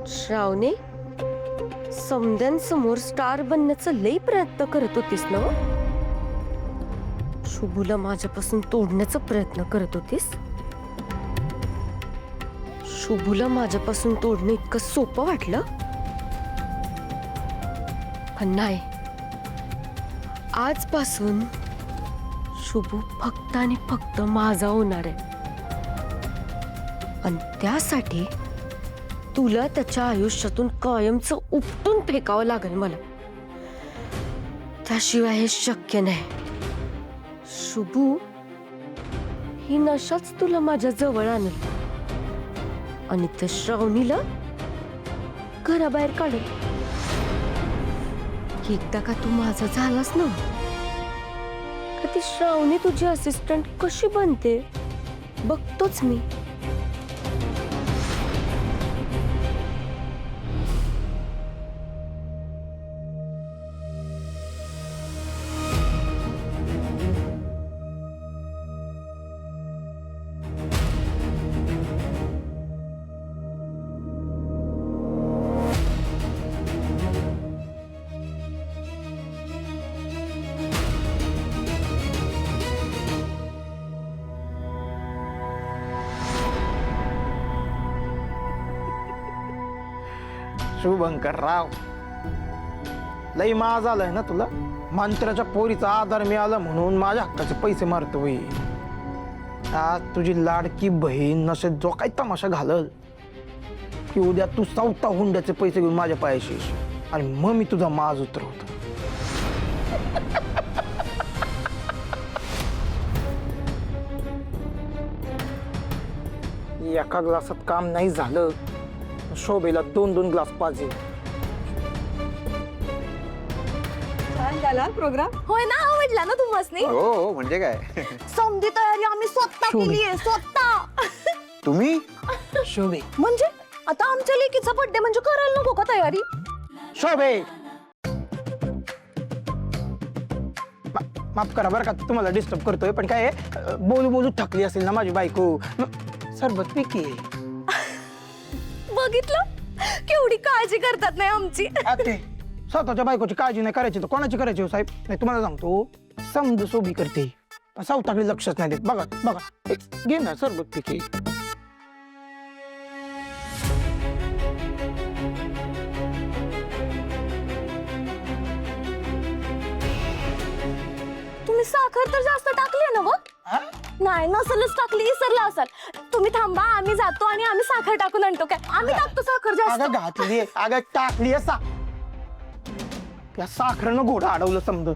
श्रावणी, समद्यांसमोर star बनण्याचा लई प्रयत्न करत होतीस ना? शुभूला माझ्यापासून तोडण्याचा प्रयत्न करत होतीस? शुभूला माझ्यापासून तोडणं इतकं सोपं वाटलं? पण नाही, आजपासून शुभू फक्त आणि फक्त माझा होणार आहे. आणि त्यासाठी तुला त्याच्या आयुष्यातून कायमचं उपटून फेकावं लागेल मला. त्याशिवाय हे शक्य नाही. शुभू ही नशाच तुला माझ्या जवळ आणेल आणि त्या श्रावणीला घराबाहेर काढेल. एकदा का तू माझा झालास ना, का ती श्रावणी तुझी असिस्टंट कशी बनते बघतोच मी. शुभंकर राव, लई माज आलाय ना तुला. मंत्र्याच्या पोरीचा आधार मिळाला म्हणून माझ्या हक्काचे पैसे मारतोय. आज तुझी लाडकी बहीण नसेल जो काही तमाशा घालल की उद्या तू चौथा हुंड्याचे पैसे घेऊन माझ्या पायाशी येशील आणि मग मी तुझा माज उतरवतो. एका ग्लासात काम नाही झालं, शोभेला 2-2 ग्लास पाहिजे. छान झाला प्रोग्राम. होय ना, आवडला ना तुम्हाला? हो हो, म्हणजे काय. समधी तयारी आम्ही स्वतः केली आहे, स्वतः. तुम्ही शोभे, म्हणजे आता आमच्या लेकीचा बर्थडे म्हणजे करायला नको का तयारी? शोभे, माफ करा बरं का तुम्हाला डिस्टर्ब करतोय, पण काय आहे, बोलू बोलू थकली असेल ना माझी बायको. सरबत पी की. बघितलं केवढी काळजी करतात नाही आमची. आते, स्वतःच्या बायकोची काळजी नाही करायची तर कोणाची करायची हो साहेब? नाही तुम्हाला सांगतो, समज सोबी करते, सावताकडे लक्षच नाही देत. बघा बघा, घे ना सरबत पी की. तुम्ही साखर तर जास्त टाकली ना व? नाही, नसलच टाकली, इसरला असाल. तुम्ही थांबा, आम्ही जातो आणि आम्ही साखर टाकून आणतो. काय आम्ही टाकतो साखर जास्त. अगं घातली, अगं टाकली. त्या साखरेनं घोडा अडवलं समज.